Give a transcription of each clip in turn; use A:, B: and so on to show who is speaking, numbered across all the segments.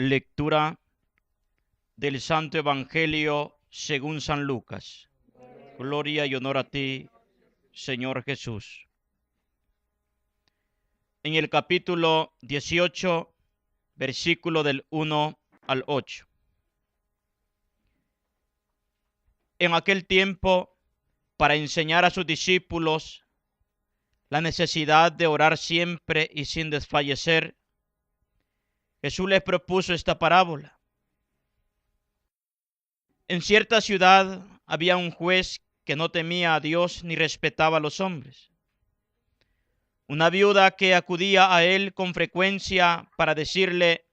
A: Lectura del Santo Evangelio según San Lucas. Gloria y honor a ti, Señor Jesús. En el capítulo 18, versículo del 1 al 8. En aquel tiempo, para enseñar a sus discípulos la necesidad de orar siempre y sin desfallecer, Jesús les propuso esta parábola. En cierta ciudad había un juez que no temía a Dios ni respetaba a los hombres. Una viuda que acudía a él con frecuencia para decirle: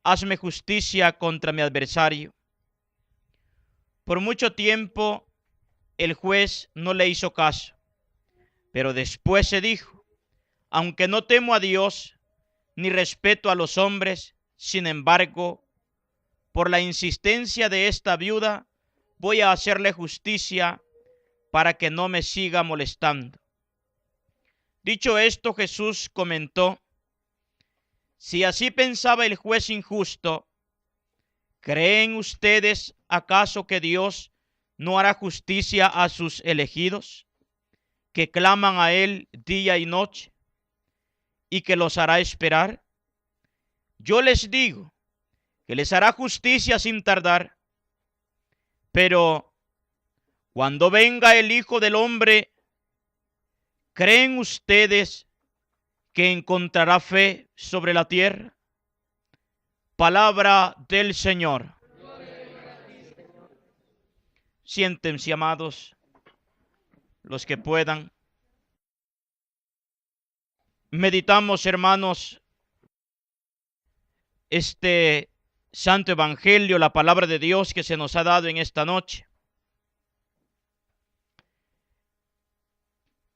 A: hazme justicia contra mi adversario. Por mucho tiempo el juez no le hizo caso, pero después se dijo: aunque no temo a Dios ni respeto a los hombres, sin embargo, por la insistencia de esta viuda, voy a hacerle justicia para que no me siga molestando. Dicho esto, Jesús comentó: si así pensaba el juez injusto, ¿creen ustedes acaso que Dios no hará justicia a sus elegidos, que claman a Él día y noche, y que los hará esperar? Yo les digo que les hará justicia sin tardar. Pero cuando venga el Hijo del Hombre, ¿creen ustedes que encontrará fe sobre la tierra? Palabra del Señor. Siéntense, amados, los que puedan. Meditamos, hermanos, este Santo Evangelio, la palabra de Dios que se nos ha dado en esta noche.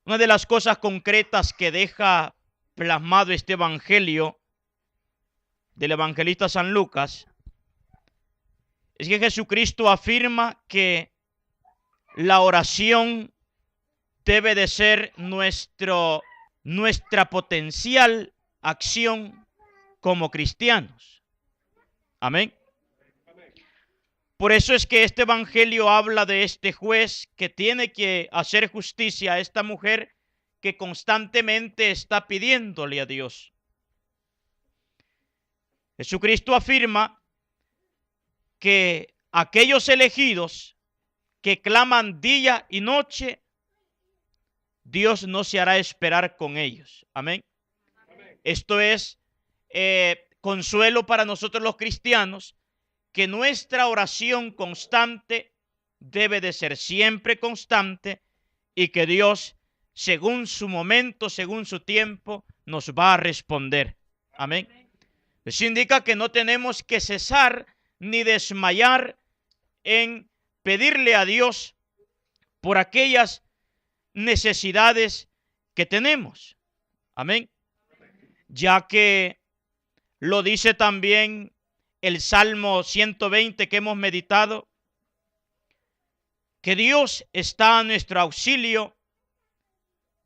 A: Una de las cosas concretas que deja plasmado este Evangelio del evangelista San Lucas es que Jesucristo afirma que la oración debe de ser nuestra potencial acción como cristianos. Amén. Por eso es que este evangelio habla de este juez que tiene que hacer justicia a esta mujer que constantemente está pidiéndole a Dios. Jesucristo afirma que aquellos elegidos que claman día y noche, Dios no se hará esperar con ellos. Amén. Esto es consuelo para nosotros los cristianos, que nuestra oración constante debe de ser siempre constante y que Dios, según su momento, según su tiempo, nos va a responder. Amén. Eso indica que no tenemos que cesar ni desmayar en pedirle a Dios por aquellas necesidades que tenemos. Amén. Ya que lo dice también el Salmo 120 que hemos meditado, que Dios está a nuestro auxilio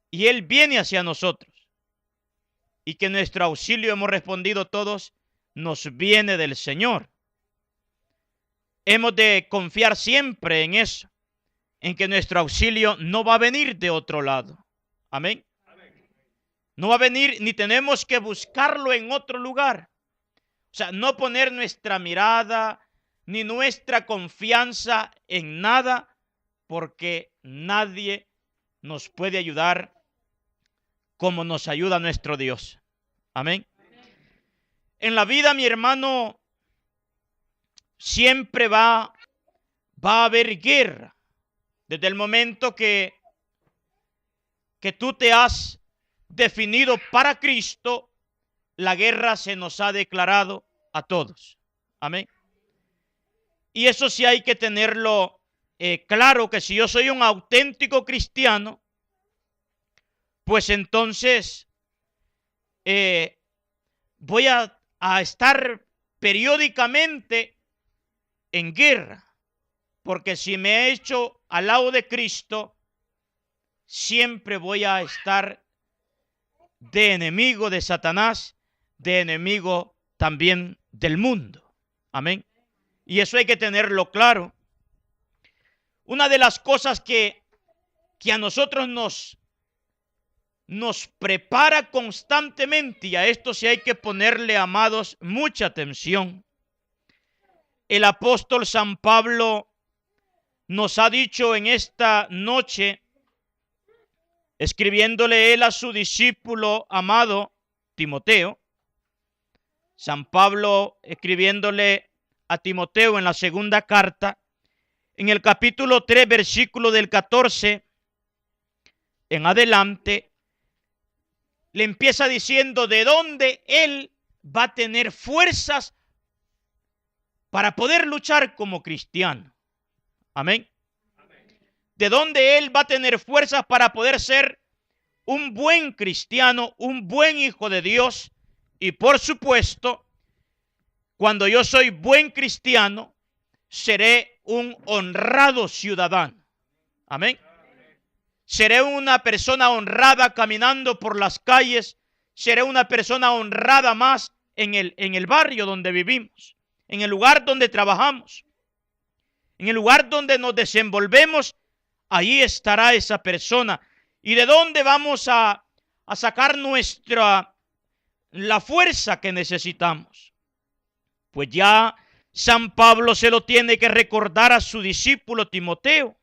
A: y Él viene hacia nosotros, y que nuestro auxilio, hemos respondido todos, nos viene del Señor. Hemos de confiar siempre en eso, en que nuestro auxilio no va a venir de otro lado. Amén. No va a venir, ni tenemos que buscarlo en otro lugar. O sea, no poner nuestra mirada ni nuestra confianza en nada, porque nadie nos puede ayudar como nos ayuda nuestro Dios. Amén. En la vida, mi hermano, siempre va a haber guerra. Desde el momento que tú te has definido para Cristo, la guerra se nos ha declarado a todos. Amén. Y eso sí hay que tenerlo claro, que si yo soy un auténtico cristiano, pues entonces voy a estar periódicamente en guerra. Porque si me he hecho al lado de Cristo, siempre voy a estar de enemigo de Satanás, de enemigo también del mundo. Amén. Y eso hay que tenerlo claro. Una de las cosas que a nosotros nos prepara constantemente, y a esto sí hay que ponerle, amados, mucha atención. El apóstol San Pablo nos ha dicho en esta noche, escribiéndole él a su discípulo amado Timoteo, San Pablo escribiéndole a Timoteo en la segunda carta, en el capítulo 3, versículo del 14 en adelante, le empieza diciendo de dónde él va a tener fuerzas para poder luchar como cristiano. Amén. De dónde él va a tener fuerzas para poder ser un buen cristiano, un buen hijo de Dios. Y por supuesto, cuando yo soy buen cristiano, seré un honrado ciudadano. Amén. Seré una persona honrada caminando por las calles. Seré una persona honrada más en el barrio donde vivimos, en el lugar donde trabajamos, en el lugar donde nos desenvolvemos. Ahí estará esa persona. ¿Y de dónde vamos a sacar la fuerza que necesitamos? Pues ya San Pablo se lo tiene que recordar a su discípulo Timoteo,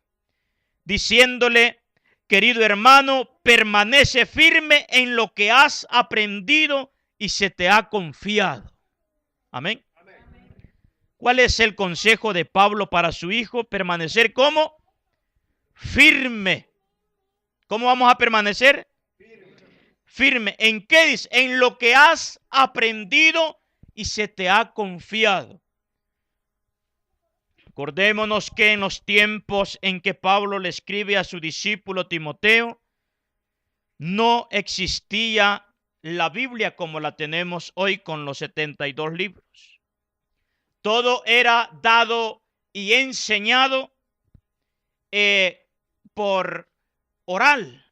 A: diciéndole: querido hermano, permanece firme en lo que has aprendido y se te ha confiado. Amén. ¿Cuál es el consejo de Pablo para su hijo? Permanecer como firme. ¿Cómo vamos a permanecer? Firme. ¿En qué dice? En lo que has aprendido y se te ha confiado. Acordémonos que en los tiempos en que Pablo le escribe a su discípulo Timoteo, no existía la Biblia como la tenemos hoy con los 72 libros. Todo era dado y enseñado por oral.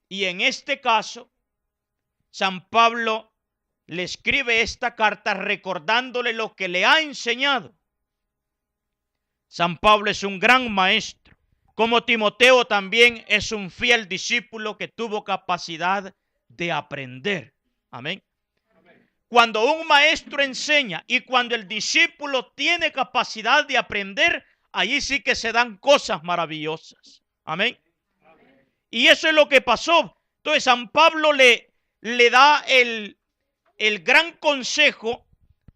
A: Y en este caso, San Pablo le escribe esta carta recordándole lo que le ha enseñado. San Pablo es un gran maestro, como Timoteo también es un fiel discípulo que tuvo capacidad de aprender. Amén. Cuando un maestro enseña y cuando el discípulo tiene capacidad de aprender, allí sí que se dan cosas maravillosas. Amén. Y eso es lo que pasó. Entonces San Pablo le da el gran consejo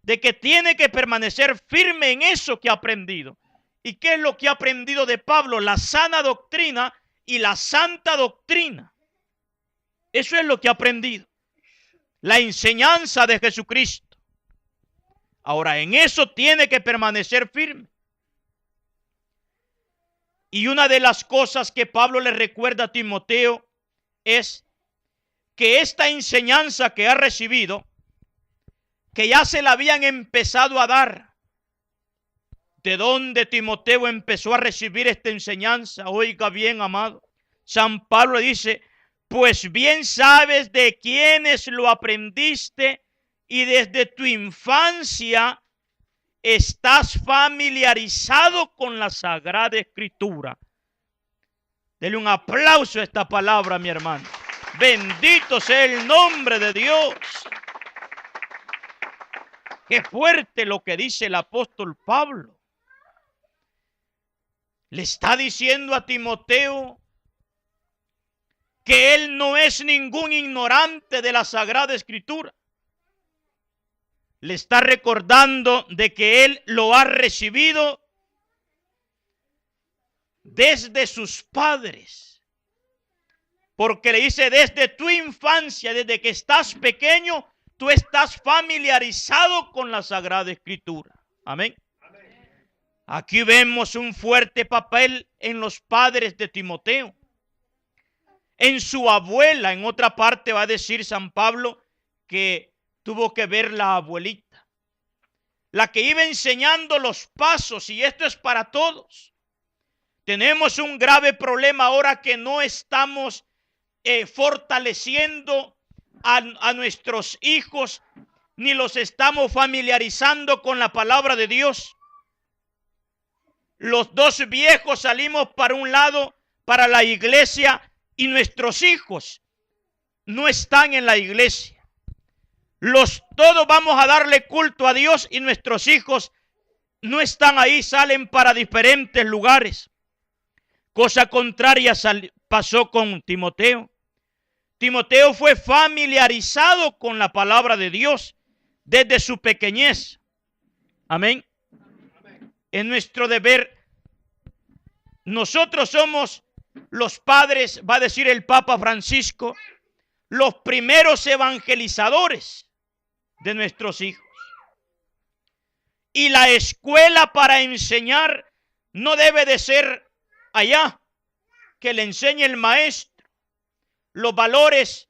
A: de que tiene que permanecer firme en eso que ha aprendido. ¿Y qué es lo que ha aprendido de Pablo? La sana doctrina y la santa doctrina. Eso es lo que ha aprendido. La enseñanza de Jesucristo. Ahora, en eso tiene que permanecer firme. Y una de las cosas que Pablo le recuerda a Timoteo es que esta enseñanza que ha recibido, que ya se la habían empezado a dar. ¿De dónde Timoteo empezó a recibir esta enseñanza? Oiga bien, amado. San Pablo dice: pues bien sabes de quiénes lo aprendiste y desde tu infancia estás familiarizado con la Sagrada Escritura. Dele un aplauso a esta palabra, mi hermano. Bendito sea el nombre de Dios. Qué fuerte lo que dice el apóstol Pablo. Le está diciendo a Timoteo que él no es ningún ignorante de la Sagrada Escritura. Le está recordando de que él lo ha recibido desde sus padres. Porque le dice: desde tu infancia, desde que estás pequeño, tú estás familiarizado con la Sagrada Escritura. Amén. Aquí vemos un fuerte papel en los padres de Timoteo. En su abuela, en otra parte va a decir San Pablo que tuvo que ver la abuelita, la que iba enseñando los pasos, y esto es para todos. Tenemos un grave problema ahora que no estamos fortaleciendo a nuestros hijos ni los estamos familiarizando con la palabra de Dios. Los dos viejos salimos para un lado, para la iglesia, y nuestros hijos no están en la iglesia. Todos vamos a darle culto a Dios y nuestros hijos no están ahí, salen para diferentes lugares. Cosa contraria pasó con Timoteo. Timoteo fue familiarizado con la palabra de Dios desde su pequeñez. Amén. Es nuestro deber. Nosotros somos los padres, va a decir el Papa Francisco, los primeros evangelizadores de nuestros hijos. Y la escuela para enseñar no debe de ser allá, que le enseñe el maestro los valores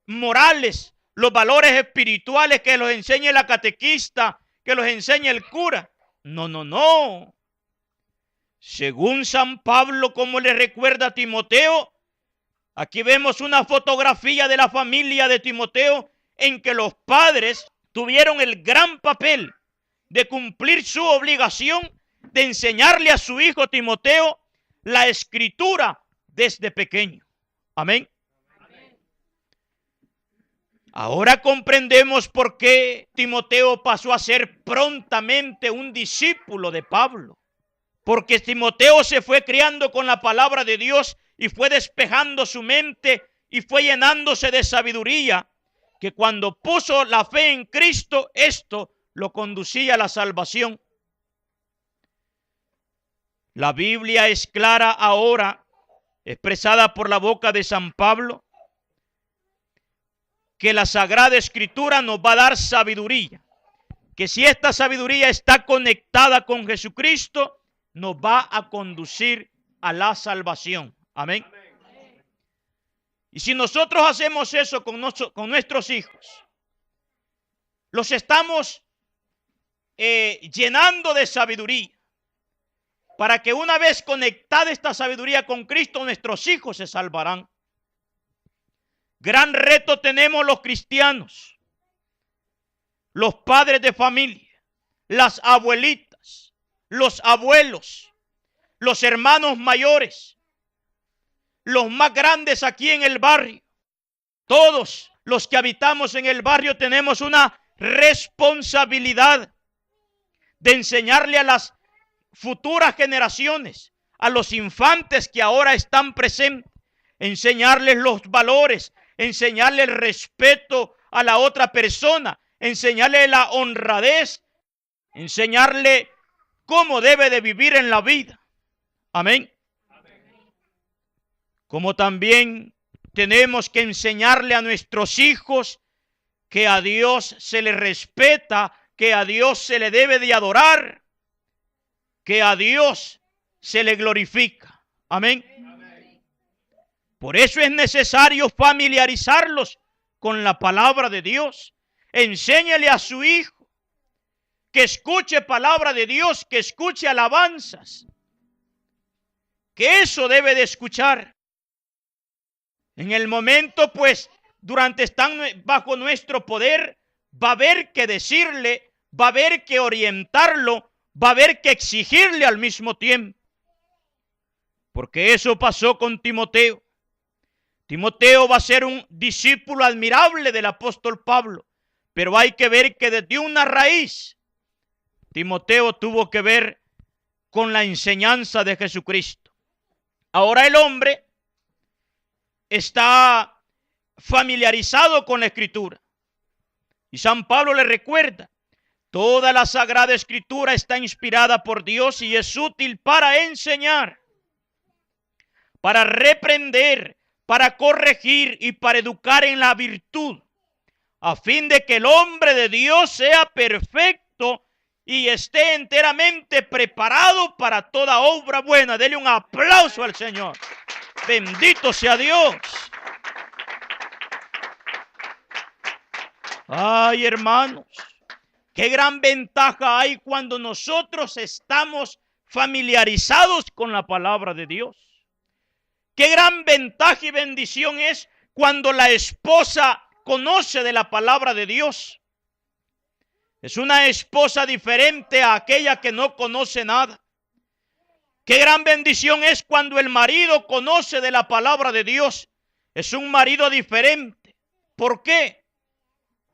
A: morales, los valores espirituales, que los enseñe la catequista, que los enseñe el cura. No, no, no. Según San Pablo, como le recuerda a Timoteo, aquí vemos una fotografía de la familia de Timoteo en que los padres tuvieron el gran papel de cumplir su obligación de enseñarle a su hijo Timoteo la escritura desde pequeño. Amén. Ahora comprendemos por qué Timoteo pasó a ser prontamente un discípulo de Pablo. Porque Timoteo se fue criando con la palabra de Dios y fue despejando su mente y fue llenándose de sabiduría, que cuando puso la fe en Cristo, esto lo conducía a la salvación. La Biblia es clara ahora, expresada por la boca de San Pablo, que la Sagrada Escritura nos va a dar sabiduría, que si esta sabiduría está conectada con Jesucristo, nos va a conducir a la salvación. Amén. Y si nosotros hacemos eso con nuestros hijos, los estamos llenando de sabiduría, para que una vez conectada esta sabiduría con Cristo, nuestros hijos se salvarán. Gran reto tenemos los cristianos, los padres de familia, las abuelitas, los abuelos, los hermanos mayores, los más grandes aquí en el barrio. Todos los que habitamos en el barrio tenemos una responsabilidad de enseñarle a las futuras generaciones, a los infantes que ahora están presentes, enseñarles los valores, enseñarle el respeto a la otra persona, enseñarle la honradez, enseñarle cómo debe de vivir en la vida. Amén. Como también tenemos que enseñarle a nuestros hijos que a Dios se le respeta, que a Dios se le debe de adorar, que a Dios se le glorifica. Amén. Por eso es necesario familiarizarlos con la palabra de Dios. Enséñele a su hijo que escuche palabra de Dios, que escuche alabanzas, que eso debe de escuchar. En el momento, pues, durante están bajo nuestro poder, va a haber que decirle, va a haber que orientarlo, va a haber que exigirle al mismo tiempo. Porque eso pasó con Timoteo. Timoteo va a ser un discípulo admirable del apóstol Pablo, pero hay que ver que desde una raíz Timoteo tuvo que ver con la enseñanza de Jesucristo. Ahora el hombre está familiarizado con la Escritura. Y San Pablo le recuerda, toda la Sagrada Escritura está inspirada por Dios y es útil para enseñar, para reprender, para corregir y para educar en la virtud, a fin de que el hombre de Dios sea perfecto y esté enteramente preparado para toda obra buena. Dele un aplauso al Señor. Bendito sea Dios. Ay, hermanos, qué gran ventaja hay cuando nosotros estamos familiarizados con la palabra de Dios. Qué gran ventaja y bendición es cuando la esposa conoce de la palabra de Dios. Es una esposa diferente a aquella que no conoce nada. Qué gran bendición es cuando el marido conoce de la palabra de Dios. Es un marido diferente. ¿Por qué?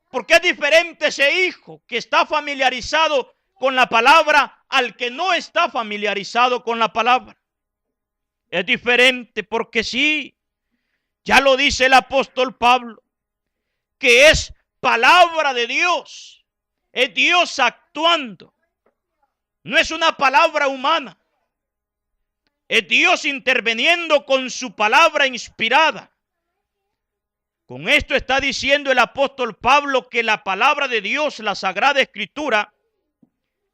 A: Porque es diferente ese hijo que está familiarizado con la palabra al que no está familiarizado con la palabra. Es diferente porque sí, ya lo dice el apóstol Pablo, que es palabra de Dios. Es Dios actuando. No es una palabra humana. Es Dios interviniendo con su palabra inspirada. Con esto está diciendo el apóstol Pablo que la palabra de Dios, la Sagrada Escritura,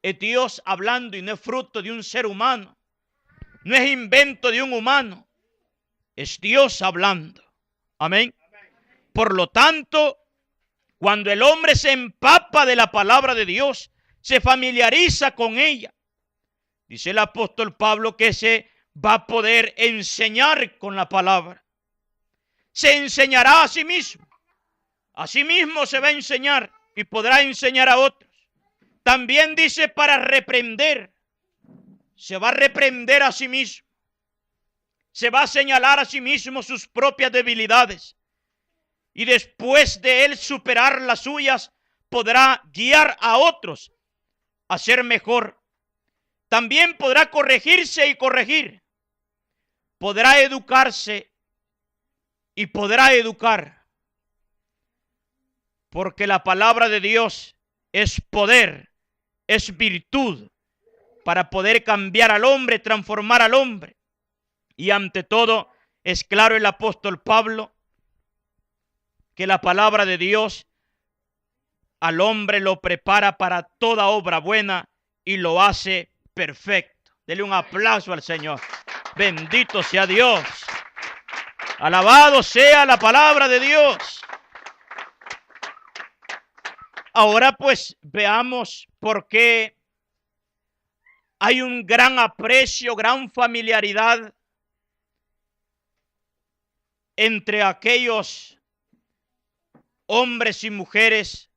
A: es Dios hablando y no es fruto de un ser humano. No es invento de un humano. Es Dios hablando. Amén. Por lo tanto, cuando el hombre se empapa de la palabra de Dios, se familiariza con ella, dice el apóstol Pablo que se va a poder enseñar con la palabra. Se enseñará a sí mismo. A sí mismo se va a enseñar y podrá enseñar a otros. También dice para reprender. Se va a reprender a sí mismo. Se va a señalar a sí mismo sus propias debilidades. Y después de él superar las suyas, podrá guiar a otros a ser mejor. También podrá corregirse y corregir. Podrá educarse y podrá educar. Porque la palabra de Dios es poder, es virtud para poder cambiar al hombre, transformar al hombre. Y ante todo, es claro el apóstol Pablo que la palabra de Dios al hombre lo prepara para toda obra buena y lo hace perfecto. Dele un aplauso al Señor. Bendito sea Dios. Alabado sea la palabra de Dios. Ahora pues veamos por qué hay un gran aprecio, gran familiaridad entre aquellos hombres y mujeres,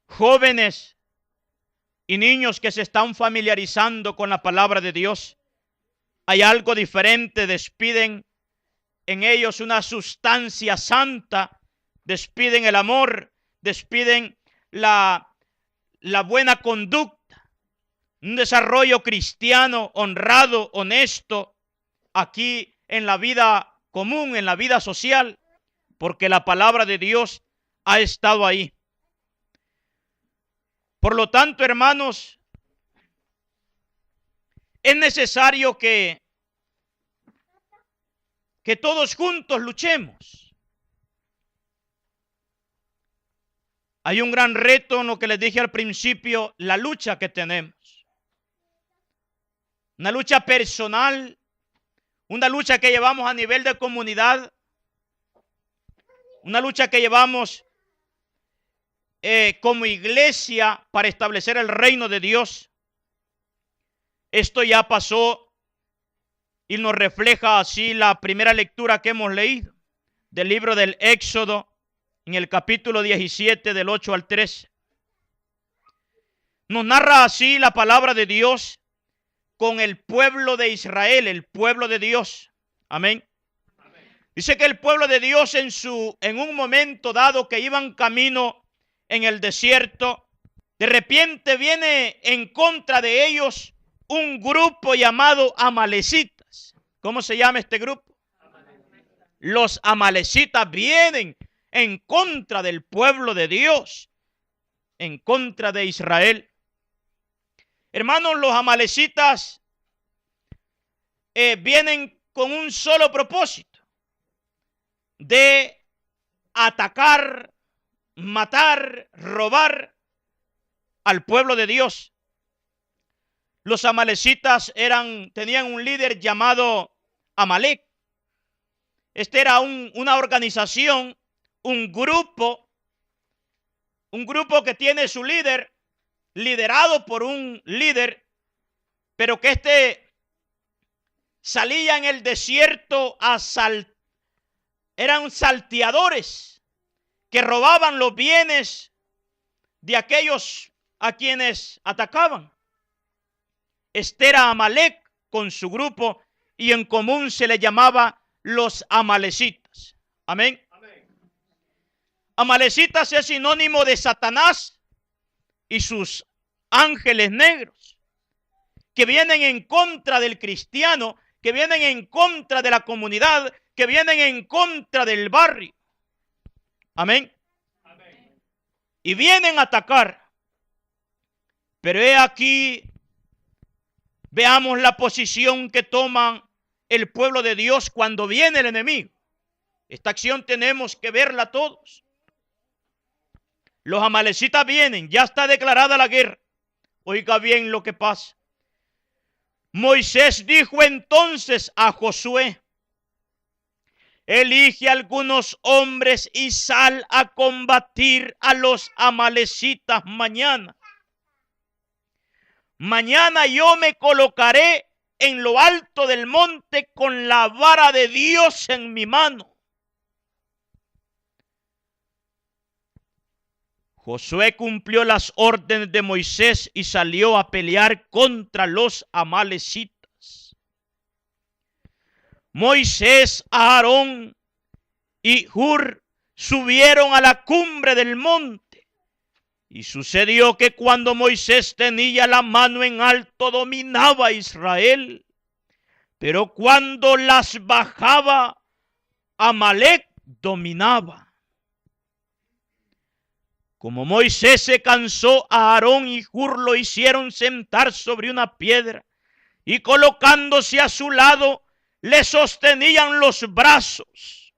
A: jóvenes y niños que se están familiarizando con la palabra de Dios. Hay algo diferente, despiden en ellos una sustancia santa, despiden el amor, despiden la buena conducta, un desarrollo cristiano, honrado, honesto, aquí en la vida común, en la vida social, porque la palabra de Dios ha estado ahí. Por lo tanto, hermanos, es necesario que todos juntos luchemos. Hay un gran reto en lo que les dije al principio, la lucha que tenemos. Una lucha personal, una lucha que llevamos a nivel de comunidad, una lucha que llevamos como iglesia para establecer el reino de Dios. Esto ya pasó y nos refleja así la primera lectura que hemos leído del libro del Éxodo en el capítulo 17 del 8 al 13. Nos narra así la palabra de Dios con el pueblo de Israel, el pueblo de Dios. Amén. Dice que el pueblo de Dios en un momento dado que iban camino en el desierto, de repente viene en contra de ellos un grupo llamado amalecitas. ¿Cómo se llama este grupo? Los amalecitas vienen en contra del pueblo de Dios, en contra de Israel. Hermanos, los amalecitas vienen con un solo propósito: de atacar, matar, robar al pueblo de Dios. Los amalecitas tenían un líder llamado Amalek. Este era una organización, un grupo que tiene su líder, liderado por un líder, pero que salía en el desierto eran salteadores que robaban los bienes de aquellos a quienes atacaban. Este era Amalec con su grupo, y en común se le llamaba los amalecitas. Amén. Amalecitas es sinónimo de Satanás y sus ángeles negros, que vienen en contra del cristiano, que vienen en contra de la comunidad, que vienen en contra del barrio. Amén. Y vienen a atacar. Pero he aquí, veamos la posición que toman el pueblo de Dios cuando viene el enemigo. Esta acción tenemos que verla todos. Los amalecitas vienen, ya está declarada la guerra. Oiga bien lo que pasa. Moisés dijo entonces a Josué: elige algunos hombres y sal a combatir a los amalecitas mañana. Mañana yo me colocaré en lo alto del monte con la vara de Dios en mi mano. Josué cumplió las órdenes de Moisés y salió a pelear contra los amalecitas. Moisés, Aarón y Hur subieron a la cumbre del monte. Y sucedió que cuando Moisés tenía la mano en alto dominaba a Israel. Pero cuando las bajaba, Amalec dominaba. Como Moisés se cansó, Aarón y Hur lo hicieron sentar sobre una piedra, y colocándose a su lado, le sostenían los brazos.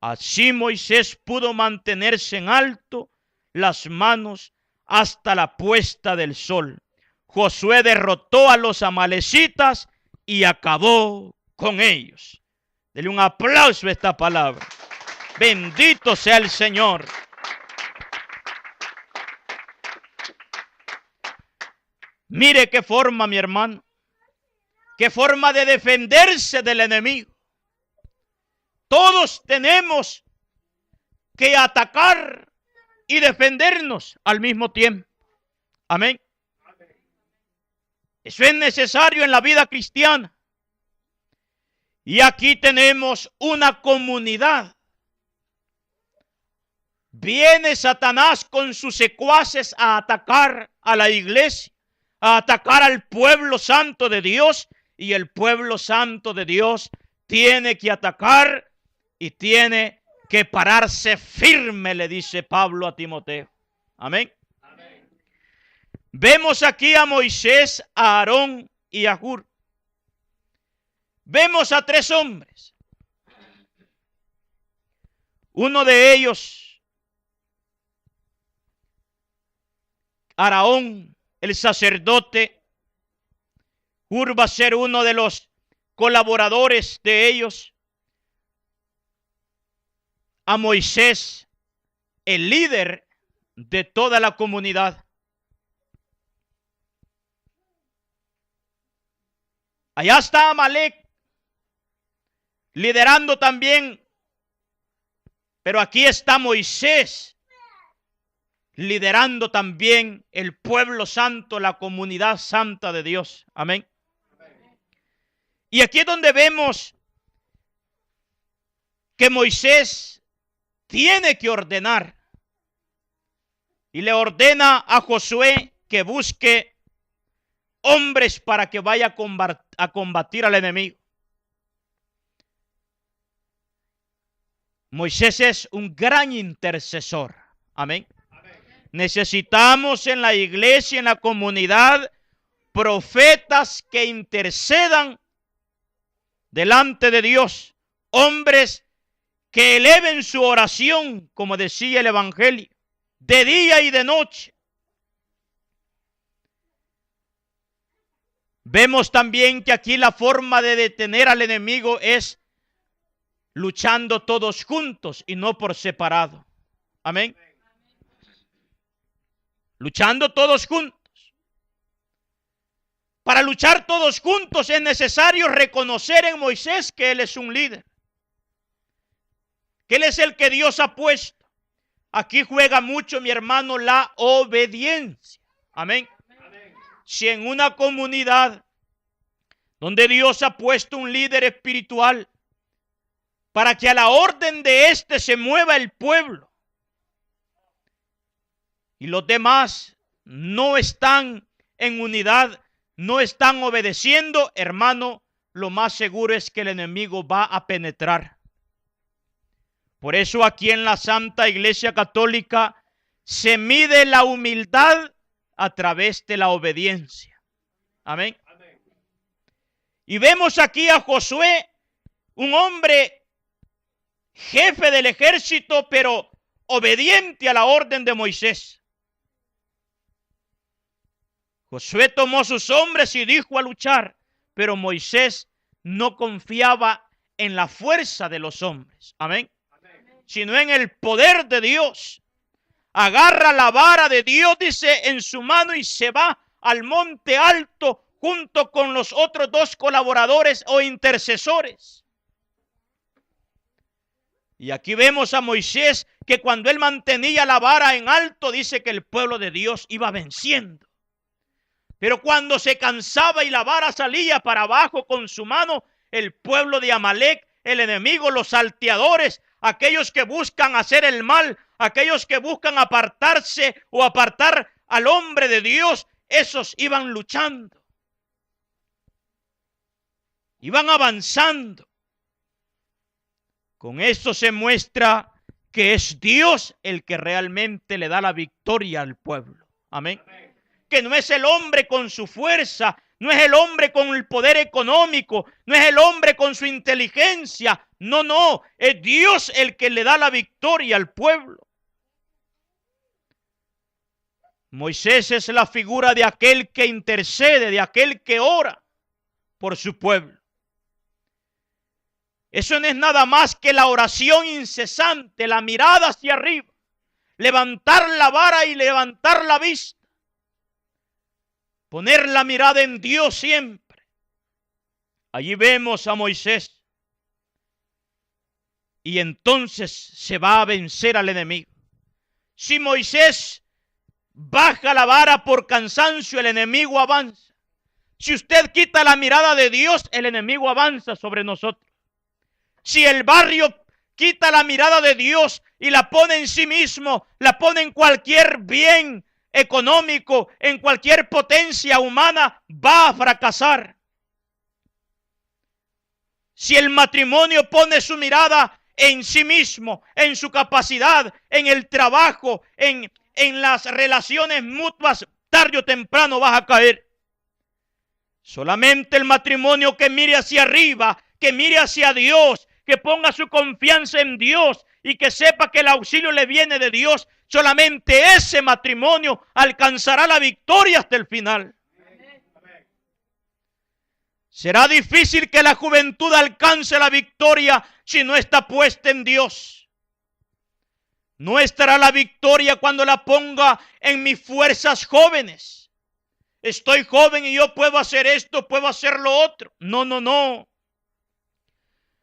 A: Así Moisés pudo mantenerse en alto las manos hasta la puesta del sol. Josué derrotó a los amalecitas y acabó con ellos. Dele un aplauso a esta palabra. Bendito sea el Señor. Mire qué forma, mi hermano, qué forma de defenderse del enemigo. Todos tenemos que atacar y defendernos al mismo tiempo. Amén. Eso es necesario en la vida cristiana. Y aquí tenemos una comunidad. Viene Satanás con sus secuaces a atacar a la iglesia, a atacar al pueblo santo de Dios, y el pueblo santo de Dios tiene que atacar y tiene que pararse firme, le dice Pablo a Timoteo. Amén. Amén. Vemos aquí a Moisés, a Aarón y a Hur. Vemos a tres hombres. Uno de ellos, Aarón, el sacerdote. Hur va a ser uno de los colaboradores de ellos. A Moisés, el líder de toda la comunidad. Allá está Amalec, liderando también. Pero aquí está Moisés, liderando también el pueblo santo, la comunidad santa de Dios. Amén. Y aquí es donde vemos que Moisés tiene que ordenar. Y le ordena a Josué que busque hombres para que vaya a combatir al enemigo. Moisés es un gran intercesor. Amén. Necesitamos en la iglesia, en la comunidad, profetas que intercedan delante de Dios, hombres que eleven su oración, como decía el Evangelio, de día y de noche. Vemos también que aquí la forma de detener al enemigo es luchando todos juntos y no por separado. Amén. Luchando todos juntos. Para luchar todos juntos es necesario reconocer en Moisés que él es un líder, que él es el que Dios ha puesto. Aquí juega mucho, mi hermano, la obediencia. Amén. Si en una comunidad donde Dios ha puesto un líder espiritual para que a la orden de éste se mueva el pueblo, y los demás no están en unidad, no están obedeciendo, hermano, lo más seguro es que el enemigo va a penetrar. Por eso aquí en la Santa Iglesia Católica se mide la humildad a través de la obediencia. Amén. Y vemos aquí a Josué, un hombre jefe del ejército, pero obediente a la orden de Moisés. Josué tomó sus hombres y dijo a luchar, pero Moisés no confiaba en la fuerza de los hombres. Amén. Sino en el poder de Dios. Agarra la vara de Dios, dice, en su mano y se va al monte alto junto con los otros dos colaboradores o intercesores. Y aquí vemos a Moisés que cuando él mantenía la vara en alto, dice que el pueblo de Dios iba venciendo. Pero cuando se cansaba y la vara salía para abajo con su mano, el pueblo de Amalek, el enemigo, los salteadores, aquellos que buscan hacer el mal, aquellos que buscan apartarse o apartar al hombre de Dios, esos iban luchando. Iban avanzando. Con esto se muestra que es Dios el que realmente le da la victoria al pueblo. Amén. Que no es el hombre con su fuerza, no es el hombre con el poder económico, no es el hombre con su inteligencia. No, no, es Dios el que le da la victoria al pueblo. Moisés es la figura de aquel que intercede, de aquel que ora por su pueblo. Eso no es nada más que la oración incesante, la mirada hacia arriba, levantar la vara y levantar la vista. Poner la mirada en Dios siempre. Allí vemos a Moisés. Y entonces se va a vencer al enemigo. Si Moisés baja la vara por cansancio, el enemigo avanza. Si usted quita la mirada de Dios, el enemigo avanza sobre nosotros. Si el barrio quita la mirada de Dios y la pone en sí mismo, la pone en cualquier bien económico, en cualquier potencia humana, va a fracasar. Si el matrimonio pone su mirada en sí mismo, en su capacidad, en el trabajo, en las relaciones mutuas, tarde o temprano vas a caer. Solamente el matrimonio que mire hacia arriba, que mire hacia Dios, que ponga su confianza en Dios y que sepa que el auxilio le viene de Dios, solamente ese matrimonio alcanzará la victoria hasta el final. Será difícil que la juventud alcance la victoria si no está puesta en Dios. No estará la victoria cuando la ponga en mis fuerzas jóvenes. Estoy joven y yo puedo hacer esto, puedo hacer lo otro. No, no, no.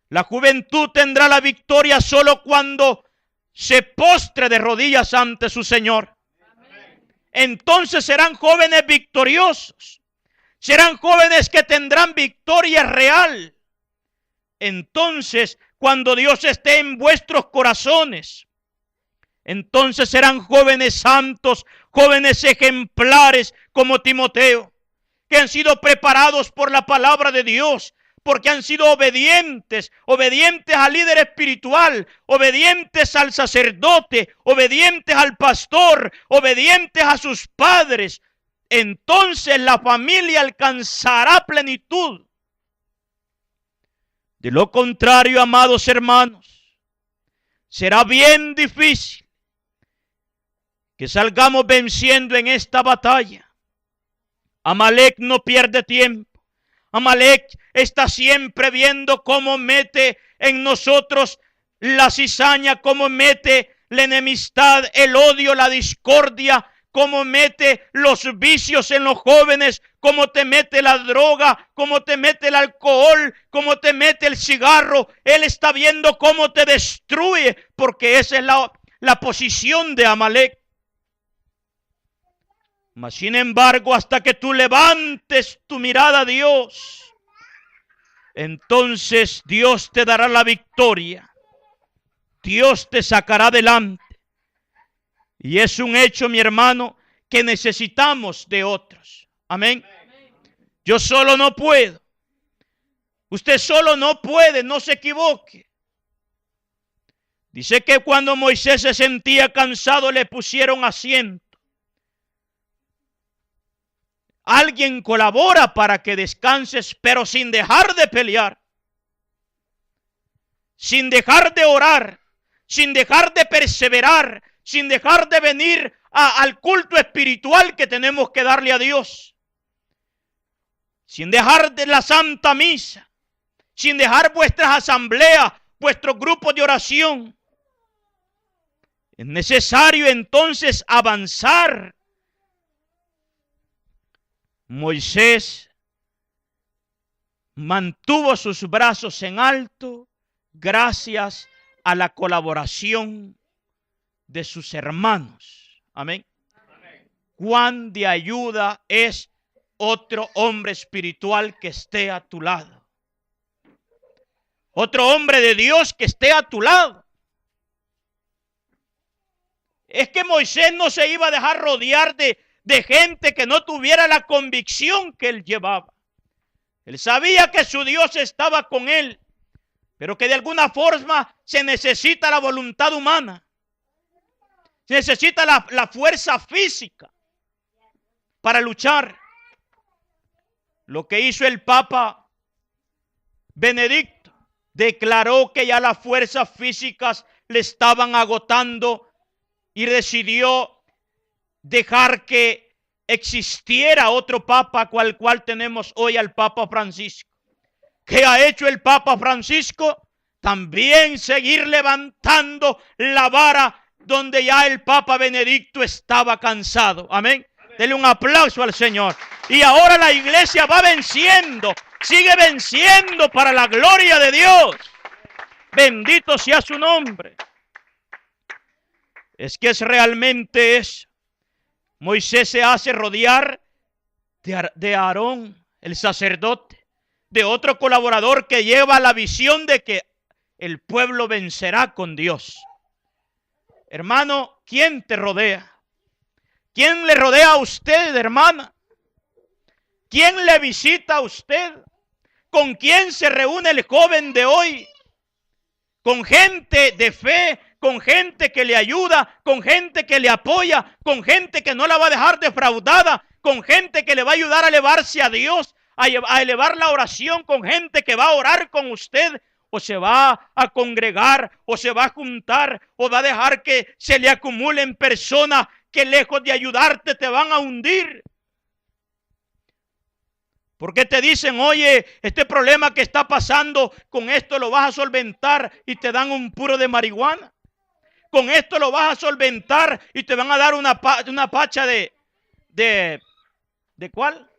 A: La juventud tendrá la victoria solo cuando se postre de rodillas ante su Señor. Entonces serán jóvenes victoriosos. Serán jóvenes que tendrán victoria real. Entonces, cuando Dios esté en vuestros corazones, entonces serán jóvenes santos, jóvenes ejemplares como Timoteo, que han sido preparados por la palabra de Dios, porque han sido obedientes, obedientes al líder espiritual, obedientes al sacerdote, obedientes al pastor, obedientes a sus padres. Entonces la familia alcanzará plenitud. De lo contrario, amados hermanos, será bien difícil que salgamos venciendo en esta batalla. Amalek no pierde tiempo. Amalek está siempre viendo cómo mete en nosotros la cizaña, cómo mete la enemistad, el odio, la discordia, cómo mete los vicios en los jóvenes, cómo te mete la droga, cómo te mete el alcohol, cómo te mete el cigarro. Él está viendo cómo te destruye, porque esa es la posición de Amalek. Mas sin embargo, hasta que tú levantes tu mirada a Dios, entonces Dios te dará la victoria. Dios te sacará adelante. Y es un hecho, mi hermano, que necesitamos de otros. Amén. Yo solo no puedo. Usted solo no puede, no se equivoque. Dice que cuando Moisés se sentía cansado le pusieron asiento. Alguien colabora para que descanses, pero sin dejar de pelear, sin dejar de orar, sin dejar de perseverar, sin dejar de venir al culto espiritual que tenemos que darle a Dios, sin dejar de la Santa Misa, sin dejar vuestras asambleas, vuestros grupos de oración. Es necesario entonces avanzar. Moisés mantuvo sus brazos en alto gracias a la colaboración de sus hermanos. Amén. Cuán de ayuda es otro hombre espiritual que esté a tu lado. Otro hombre de Dios que esté a tu lado. Es que Moisés no se iba a dejar rodear de gente que no tuviera la convicción que él llevaba. Él sabía que su Dios estaba con él, pero que de alguna forma se necesita la voluntad humana. Se necesita la fuerza física para luchar. Lo que hizo el Papa Benedicto, declaró que ya las fuerzas físicas le estaban agotando y decidió dejar que existiera otro papa, cual tenemos hoy al Papa Francisco. ¿Qué ha hecho el Papa Francisco? También seguir levantando la vara donde ya el Papa Benedicto estaba cansado. Amén. Dele un aplauso al Señor. Y ahora la iglesia va venciendo, sigue venciendo para la gloria de Dios. Bendito sea su nombre. Es que es realmente eso. Moisés se hace rodear de Aarón, el sacerdote, de otro colaborador que lleva la visión de que el pueblo vencerá con Dios. Hermano, ¿quién te rodea? ¿Quién le rodea a usted, hermana? ¿Quién le visita a usted? ¿Con quién se reúne el joven de hoy? ¿Con gente de fe? ¿Con gente que le ayuda? ¿Con gente que le apoya? ¿Con gente que no la va a dejar defraudada? ¿Con gente que le va a ayudar a elevarse a Dios? A elevar la oración, con gente que va a orar con usted, o se va a congregar, o se va a juntar, o va a dejar que se le acumulen personas que lejos de ayudarte te van a hundir. Porque te dicen, oye, este problema que está pasando, con esto lo vas a solventar, y te dan un puro de marihuana. Con esto lo vas a solventar y te van a dar una pacha ¿de cuál?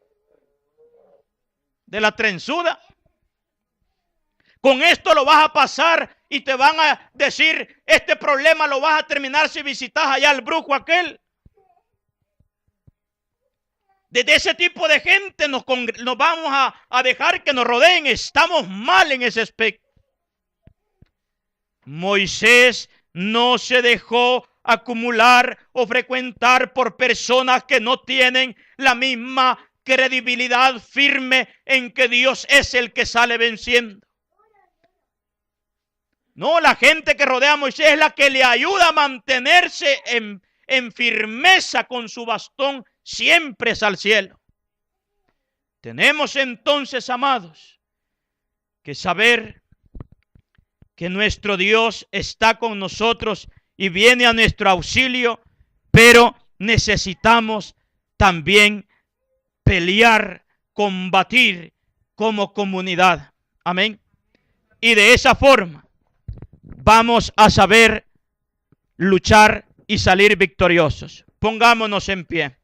A: De la trenzuda. Con esto lo vas a pasar y te van a decir, este problema lo vas a terminar si visitas allá al brujo aquel. Desde ese tipo de gente nos vamos a dejar que nos rodeen. Estamos mal en ese aspecto. Moisés no se dejó acumular o frecuentar por personas que no tienen la misma credibilidad firme en que Dios es el que sale venciendo. No, la gente que rodea a Moisés es la que le ayuda a mantenerse en firmeza con su bastón siempre es al cielo. Tenemos entonces, amados, que saber que nuestro Dios está con nosotros y viene a nuestro auxilio, pero necesitamos también pelear, combatir como comunidad. Amén. Y de esa forma vamos a saber luchar y salir victoriosos. Pongámonos en pie.